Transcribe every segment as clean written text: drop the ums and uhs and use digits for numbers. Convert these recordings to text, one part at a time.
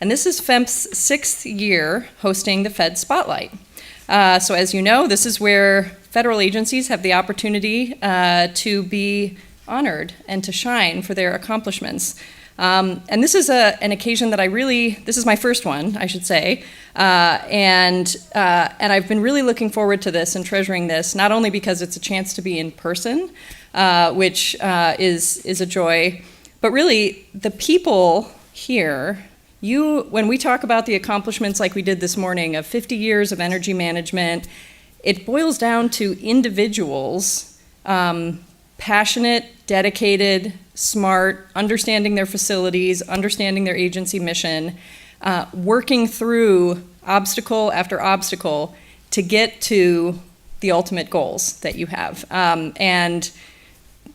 And this is FEMP's 6th year hosting the FEDS Spotlight. So as you know, this is where federal agencies have the opportunity to be honored and to shine for their accomplishments. And this is an occasion that this is my first one, I should say, and I've been really looking forward to this and treasuring this, not only because it's a chance to be in person, which is a joy, but really the people here, when we talk about the accomplishments like we did this morning of 50 years of energy management, it boils down to individuals, passionate, dedicated, smart, understanding their facilities, understanding their agency mission, working through obstacle after obstacle to get to the ultimate goals that you have. And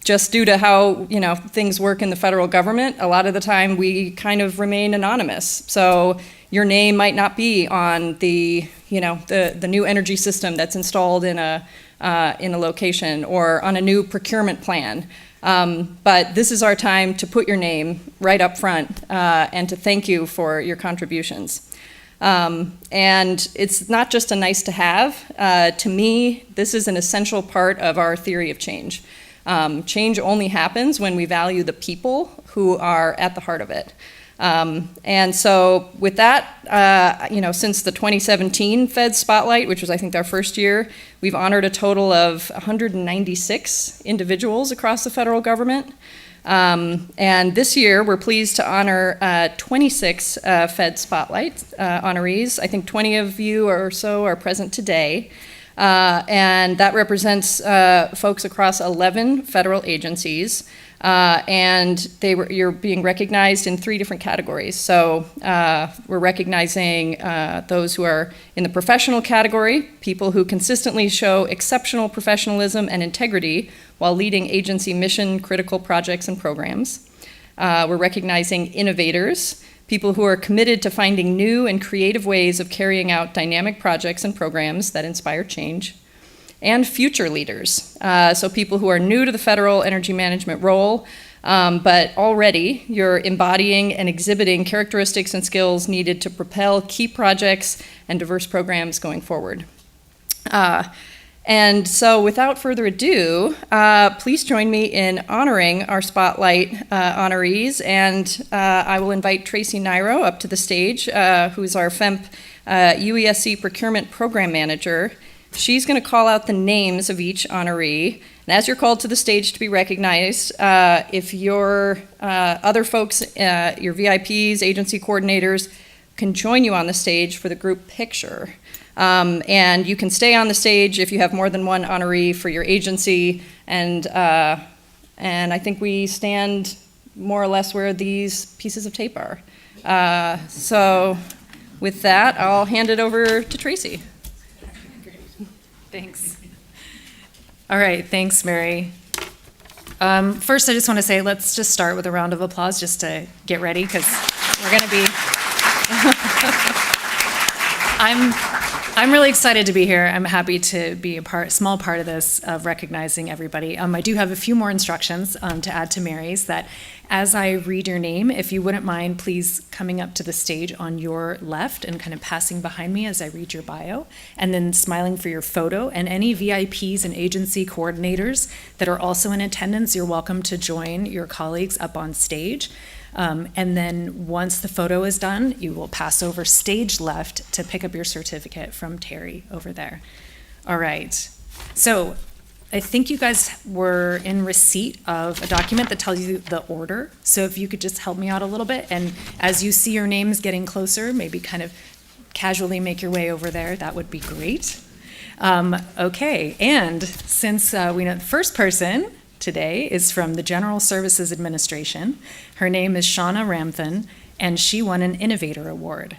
just due to how things work in the federal government, a lot of the time we kind of remain anonymous. So your name might not be on the new energy system that's installed in a location or on a new procurement plan. But this is our time to put your name right up front and to thank you for your contributions. And it's not just a nice to have. To me, this is an essential part of our theory of change. Change only happens when we value the people who are at the heart of it. And so with that, since the 2017 FEDS Spotlight, which was I think our first year, we've honored a total of 196 individuals across the federal government. And this year we're pleased to honor 26 FEDS Spotlight honorees. I think 20 of you or so are present today. And that represents folks across 11 federal agencies. And you're being recognized in 3 different categories. So we're recognizing those who are in the professional category, people who consistently show exceptional professionalism and integrity while leading agency mission-critical projects and programs. We're recognizing innovators, people who are committed to finding new and creative ways of carrying out dynamic projects and programs that inspire change. And future leaders, so people who are new to the federal energy management role, but already you're embodying and exhibiting characteristics and skills needed to propel key projects and diverse programs going forward. And so without further ado, please join me in honoring our Spotlight honorees, and I will invite Tracy Nairo up to the stage, who's our FEMP UESC Procurement Program Manager. She's going to call out the names of each honoree, and as you're called to the stage to be recognized, if your other folks, your VIPs, agency coordinators, can join you on the stage for the group picture. And you can stay on the stage if you have more than one honoree for your agency, and I think we stand more or less where these pieces of tape are. So with that, I'll hand it over to Tracy. Thanks. All right, thanks, Mary. First, I just want to say, let's just start with a round of applause just to get ready, because we're going to be... I'm really excited to be here. I'm happy to be a small part of this, of recognizing everybody. I do have a few more instructions to add to Mary's, that as I read your name, if you wouldn't mind, please coming up to the stage on your left and kind of passing behind me as I read your bio, and then smiling for your photo. And any VIPs and agency coordinators that are also in attendance, you're welcome to join your colleagues up on stage. And then once the photo is done, you will pass over stage left to pick up your certificate from Terry over there. All right. So I think you guys were in receipt of a document that tells you the order. So if you could just help me out a little bit, and as you see your names getting closer, maybe kind of casually make your way over there, that would be great. Okay, and since we know the first person today is from the General Services Administration. Her name is Shauna Ramthan, and she won an Innovator Award.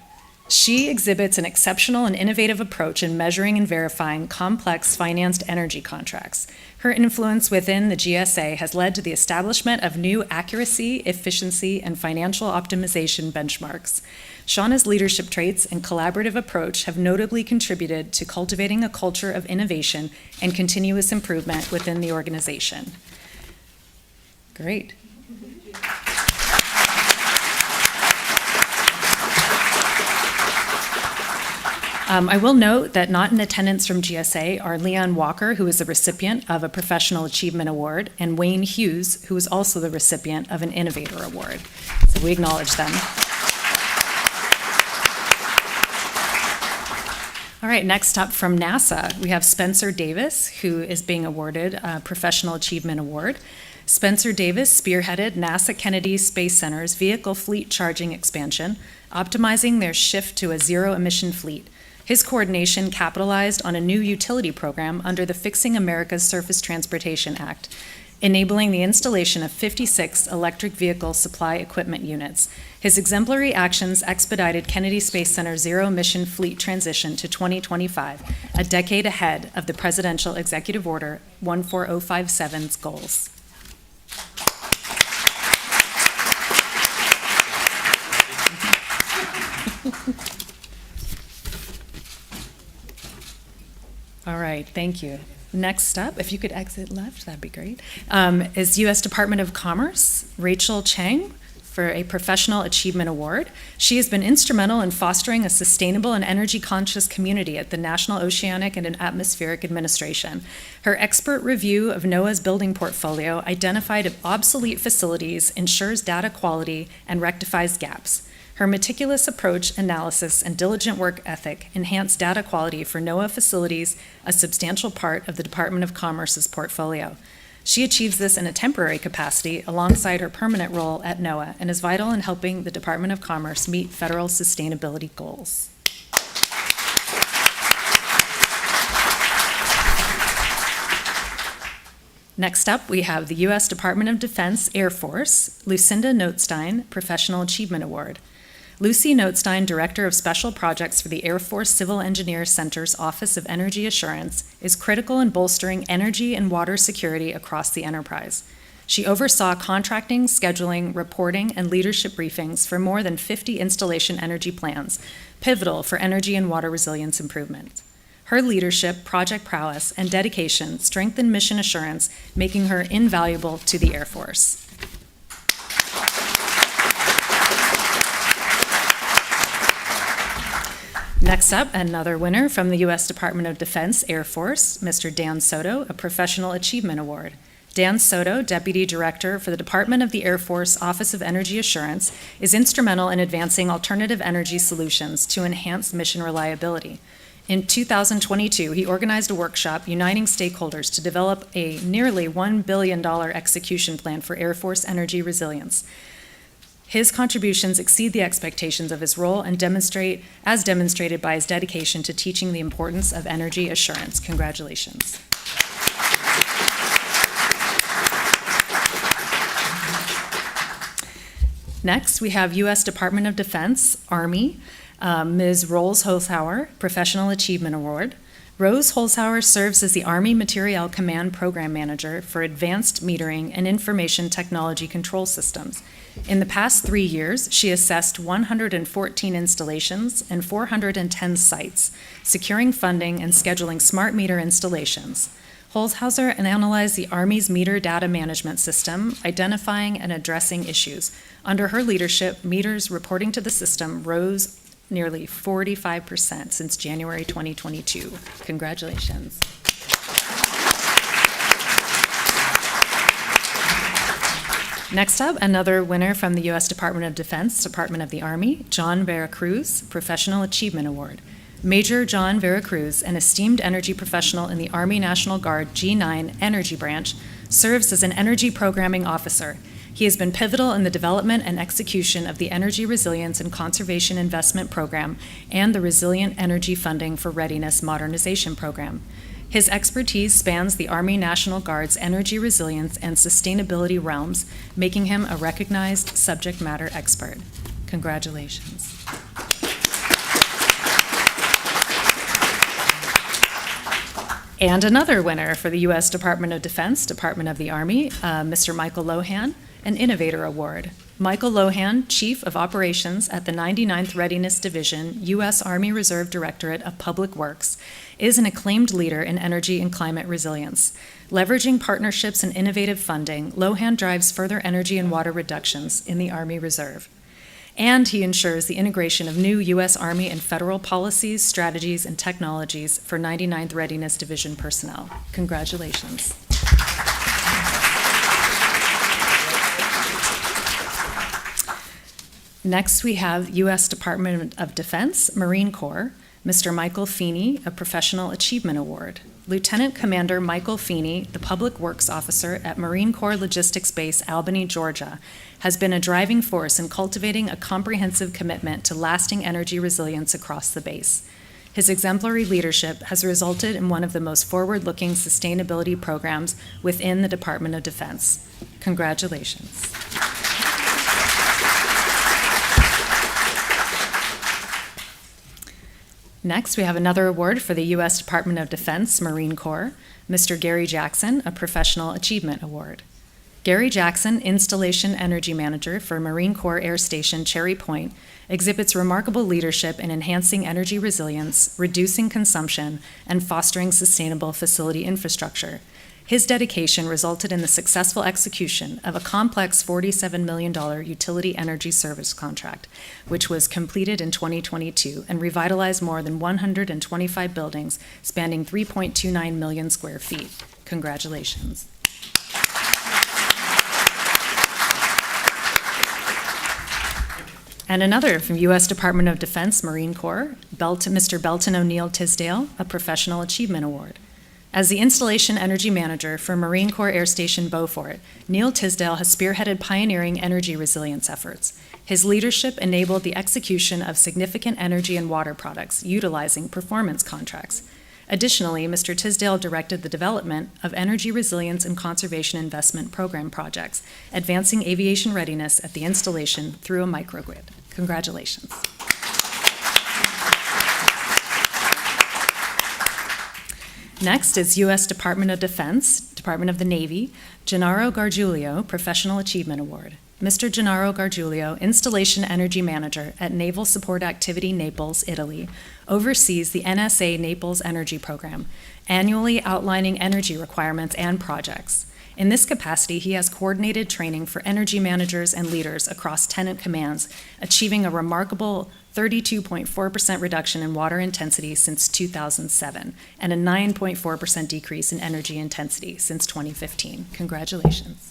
She exhibits an exceptional and innovative approach in measuring and verifying complex financed energy contracts. Her influence within the GSA has led to the establishment of new accuracy, efficiency, and financial optimization benchmarks. Shauna's leadership traits and collaborative approach have notably contributed to cultivating a culture of innovation and continuous improvement within the organization. Great. I will note that not in attendance from GSA are Leon Walker, who is the recipient of a Professional Achievement Award, and Wayne Hughes, who is also the recipient of an Innovator Award. So we acknowledge them. All right, next up from NASA, we have Spencer Davis, who is being awarded a Professional Achievement Award. Spencer Davis spearheaded NASA Kennedy Space Center's vehicle fleet charging expansion, optimizing their shift to a zero-emission fleet. His coordination capitalized on a new utility program under the Fixing America's Surface Transportation Act, enabling the installation of 56 electric vehicle supply equipment units. His exemplary actions expedited Kennedy Space Center's zero-emission fleet transition to 2025, a decade ahead of the Presidential Executive Order 14057's goals. All right, thank you. Next up, if you could exit left, that'd be great, is U.S. Department of Commerce, Rachel Chang, for a Professional Achievement Award. She has been instrumental in fostering a sustainable and energy-conscious community at the National Oceanic and Atmospheric Administration. Her expert review of NOAA's building portfolio identified obsolete facilities, ensures data quality, and rectifies gaps. Her meticulous approach, analysis, and diligent work ethic enhance data quality for NOAA facilities, a substantial part of the Department of Commerce's portfolio. She achieves this in a temporary capacity alongside her permanent role at NOAA and is vital in helping the Department of Commerce meet federal sustainability goals. Next up, we have the U.S. Department of Defense Air Force, Lucinda Notstein, Professional Achievement Award. Lucy Notstein, Director of Special Projects for the Air Force Civil Engineer Center's Office of Energy Assurance, is critical in bolstering energy and water security across the enterprise. She oversaw contracting, scheduling, reporting, and leadership briefings for more than 50 installation energy plans, pivotal for energy and water resilience improvement. Her leadership, project prowess, and dedication strengthen mission assurance, making her invaluable to the Air Force. Next up, another winner from the U.S. Department of Defense Air Force, Mr. Dan Soto, a Professional Achievement Award. Dan Soto, Deputy Director for the Department of the Air Force Office of Energy Assurance, is instrumental in advancing alternative energy solutions to enhance mission reliability. In 2022, he organized a workshop uniting stakeholders to develop a nearly $1 billion execution plan for Air Force energy resilience. His contributions exceed the expectations of his role and as demonstrated by his dedication to teaching the importance of energy assurance. Congratulations. Next, we have U.S. Department of Defense, Army, Ms. Rolls Holzhauer, Professional Achievement Award. Rose Holzhauer serves as the Army Materiel Command Program Manager for Advanced Metering and Information Technology Control Systems. In the past 3 years, she assessed 114 installations and 410 sites, securing funding and scheduling smart meter installations. Holzhauer analyzed the Army's meter data management system, identifying and addressing issues. Under her leadership, meters reporting to the system rose nearly 45% since January 2022. Congratulations. Next up, another winner from the U.S. Department of Defense, Department of the Army, John Veracruz, Professional Achievement Award. Major John Veracruz, an esteemed energy professional in the Army National Guard G9 Energy Branch, serves as an energy programming officer. He has been pivotal in the development and execution of the Energy Resilience and Conservation Investment Program and the Resilient Energy Funding for Readiness Modernization Program. His expertise spans the Army National Guard's energy resilience and sustainability realms, making him a recognized subject matter expert. Congratulations. And another winner for the U.S. Department of Defense, Department of the Army, Mr. Michael Lohan, an Innovator Award. Michael Lohan, Chief of Operations at the 99th Readiness Division, U.S. Army Reserve Directorate of Public Works, is an acclaimed leader in energy and climate resilience. Leveraging partnerships and innovative funding, Lohan drives further energy and water reductions in the Army Reserve. and he ensures the integration of new U.S. Army and federal policies, strategies, and technologies for 99th Readiness Division personnel. Congratulations. Next, we have U.S. Department of Defense, Marine Corps, Mr. Michael Feeney, a Professional Achievement Award. Lieutenant Commander Michael Feeney, the Public Works Officer at Marine Corps Logistics Base, Albany, Georgia, has been a driving force in cultivating a comprehensive commitment to lasting energy resilience across the base. His exemplary leadership has resulted in one of the most forward-looking sustainability programs within the Department of Defense. Congratulations. Next, we have another award for the U.S. Department of Defense, Marine Corps, Mr. Gary Jackson, a Professional Achievement Award. Gary Jackson, Installation Energy Manager for Marine Corps Air Station Cherry Point, exhibits remarkable leadership in enhancing energy resilience, reducing consumption, and fostering sustainable facility infrastructure. His dedication resulted in the successful execution of a complex $47 million utility energy service contract, which was completed in 2022 and revitalized more than 125 buildings spanning 3.29 million square feet. Congratulations. And another from U.S. Department of Defense, Marine Corps, Mr. Belton O'Neill Tisdale, a Professional Achievement Award. As the Installation Energy Manager for Marine Corps Air Station Beaufort, Neil Tisdale has spearheaded pioneering energy resilience efforts. His leadership enabled the execution of significant energy and water products utilizing performance contracts. Additionally, Mr. Tisdale directed the development of energy resilience and conservation investment program projects, advancing aviation readiness at the installation through a microgrid. Congratulations. Next is U.S. Department of Defense, Department of the Navy, Gennaro Gargiulio, Professional Achievement Award. Mr. Gennaro Gargiulio, Installation Energy Manager at Naval Support Activity Naples, Italy, oversees the NSA Naples Energy Program, annually outlining energy requirements and projects. In this capacity, he has coordinated training for energy managers and leaders across tenant commands, achieving a remarkable 32.4% reduction in water intensity since 2007 and a 9.4% decrease in energy intensity since 2015. Congratulations.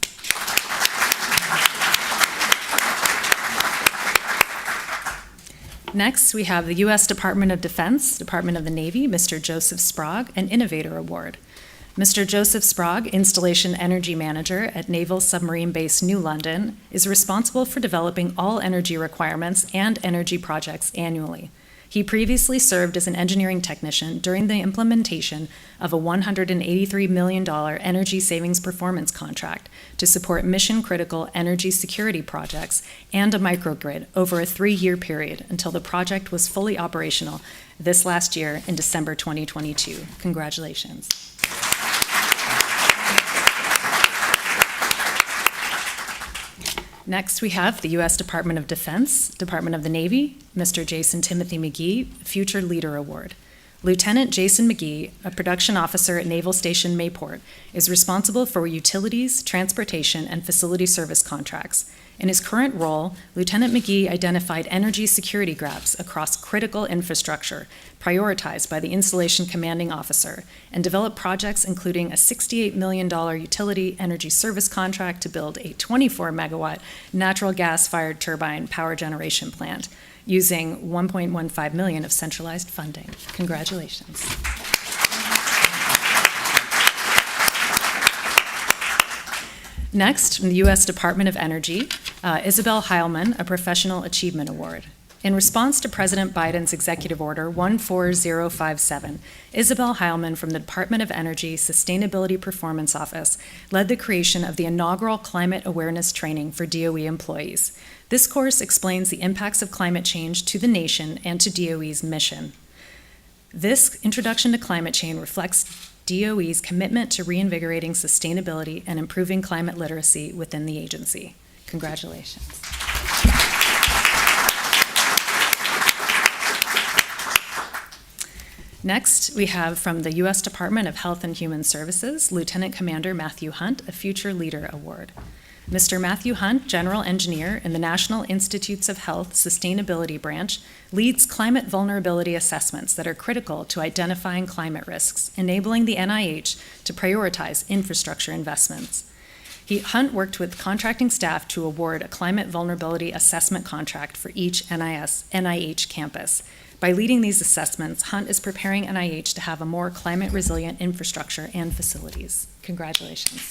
Next, we have the U.S. Department of Defense, Department of the Navy, Mr. Joseph Sprague, an Innovator Award. Mr. Joseph Sprague, Installation Energy Manager at Naval Submarine Base New London, is responsible for developing all energy requirements and energy projects annually. He previously served as an engineering technician during the implementation of a $183 million energy savings performance contract to support mission-critical energy security projects and a microgrid over a 3-year period until the project was fully operational this last year in December 2022. Congratulations. Next, we have the U.S. Department of Defense, Department of the Navy, Mr. Jason Timothy McGee, Future Leader Award. Lieutenant Jason McGee, a production officer at Naval Station Mayport, is responsible for utilities, transportation, and facility service contracts. In his current role, Lieutenant McGee identified energy security gaps across critical infrastructure prioritized by the installation commanding officer and developed projects including a $68 million utility energy service contract to build a 24-megawatt natural gas-fired turbine power generation plant using $1.15 million of centralized funding. Congratulations. Next, from the U.S. Department of Energy, Isabel Heilman, a Professional Achievement Award. In response to President Biden's Executive Order 14057, Isabel Heilman from the Department of Energy Sustainability Performance Office led the creation of the inaugural Climate Awareness Training for DOE employees. This course explains the impacts of climate change to the nation and to DOE's mission. This introduction to climate change reflects DOE's commitment to reinvigorating sustainability and improving climate literacy within the agency. Congratulations. Next, we have from the U.S. Department of Health and Human Services, Lieutenant Commander Matthew Hunt, a Future Leader Award. Mr. Matthew Hunt, General Engineer in the National Institutes of Health Sustainability Branch, leads climate vulnerability assessments that are critical to identifying climate risks, enabling the NIH to prioritize infrastructure investments. Hunt worked with contracting staff to award a climate vulnerability assessment contract for each NIH campus. By leading these assessments, Hunt is preparing NIH to have a more climate resilient infrastructure and facilities. Congratulations.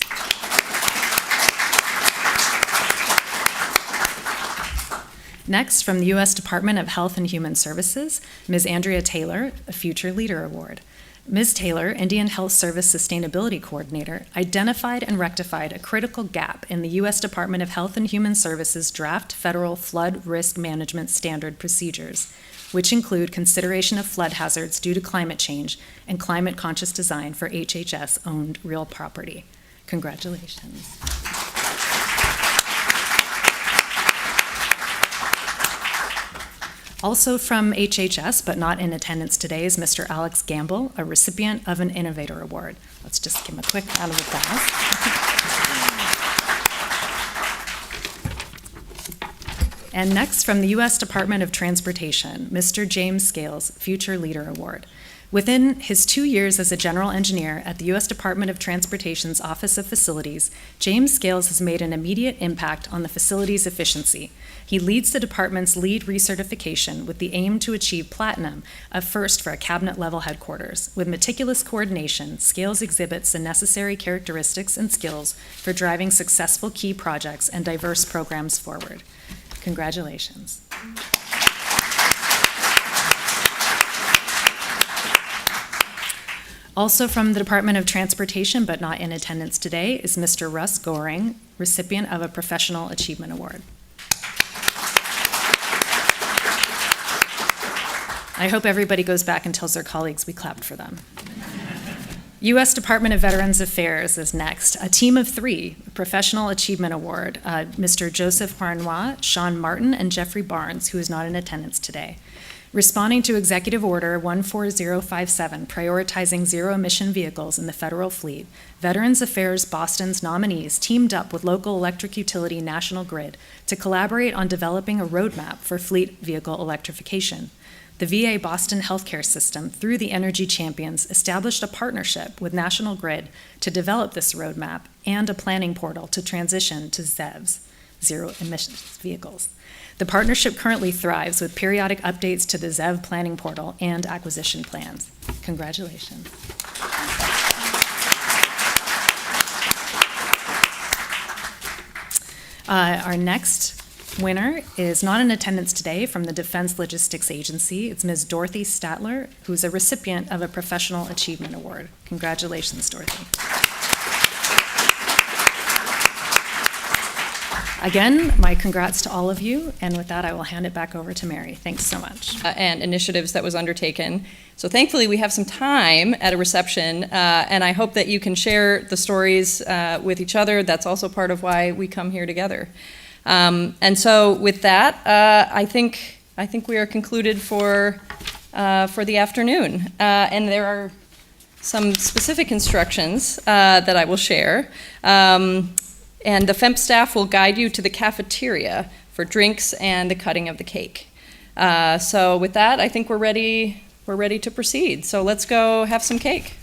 Next, from the U.S. Department of Health and Human Services, Ms. Andrea Taylor, a Future Leader Award. Ms. Taylor, Indian Health Service Sustainability Coordinator, identified and rectified a critical gap in the U.S. Department of Health and Human Services draft federal flood risk management standard procedures, which include consideration of flood hazards due to climate change and climate-conscious design for HHS-owned real property. Congratulations. Also from HHS, but not in attendance today, is Mr. Alex Gamble, a recipient of an Innovator Award. Let's just give him a quick round of applause. And next, from the U.S. Department of Transportation, Mr. James Scales, Future Leader Award. Within his 2 years as a general engineer at the U.S. Department of Transportation's Office of Facilities, James Scales has made an immediate impact on the facility's efficiency. He leads the department's LEED recertification with the aim to achieve platinum, a first for a cabinet-level headquarters. With meticulous coordination, Scales exhibits the necessary characteristics and skills for driving successful key projects and diverse programs forward. Congratulations. Also from the Department of Transportation, but not in attendance today, is Mr. Russ Goring, recipient of a Professional Achievement Award. I hope everybody goes back and tells their colleagues we clapped for them. U.S. Department of Veterans Affairs is next. A team of 3, Professional Achievement Award, Mr. Joseph Harnois, Sean Martin, and Jeffrey Barnes, who is not in attendance today. Responding to Executive Order 14057, prioritizing zero-emission vehicles in the federal fleet, Veterans Affairs Boston's nominees teamed up with local electric utility National Grid to collaborate on developing a roadmap for fleet vehicle electrification. The VA Boston healthcare system, through the Energy Champions, established a partnership with National Grid to develop this roadmap and a planning portal to transition to ZEVs, zero-emissions vehicles. The partnership currently thrives with periodic updates to the ZEV planning portal and acquisition plans. Congratulations. Our next winner is not in attendance today from the Defense Logistics Agency. It's Ms. Dorothy Statler, who's a recipient of a Professional Achievement Award. Congratulations, Dorothy. Again, my congrats to all of you, and with that, I will hand it back over to Mary. Thanks so much. And initiatives that was undertaken. So thankfully, we have some time at a reception, and I hope that you can share the stories with each other. That's also part of why we come here together. And so with that, I think we are concluded for the afternoon. And there are some specific instructions that I will share. And the FEMP staff will guide you to the cafeteria for drinks and the cutting of the cake. So with that, I think we're ready to proceed. So let's go have some cake.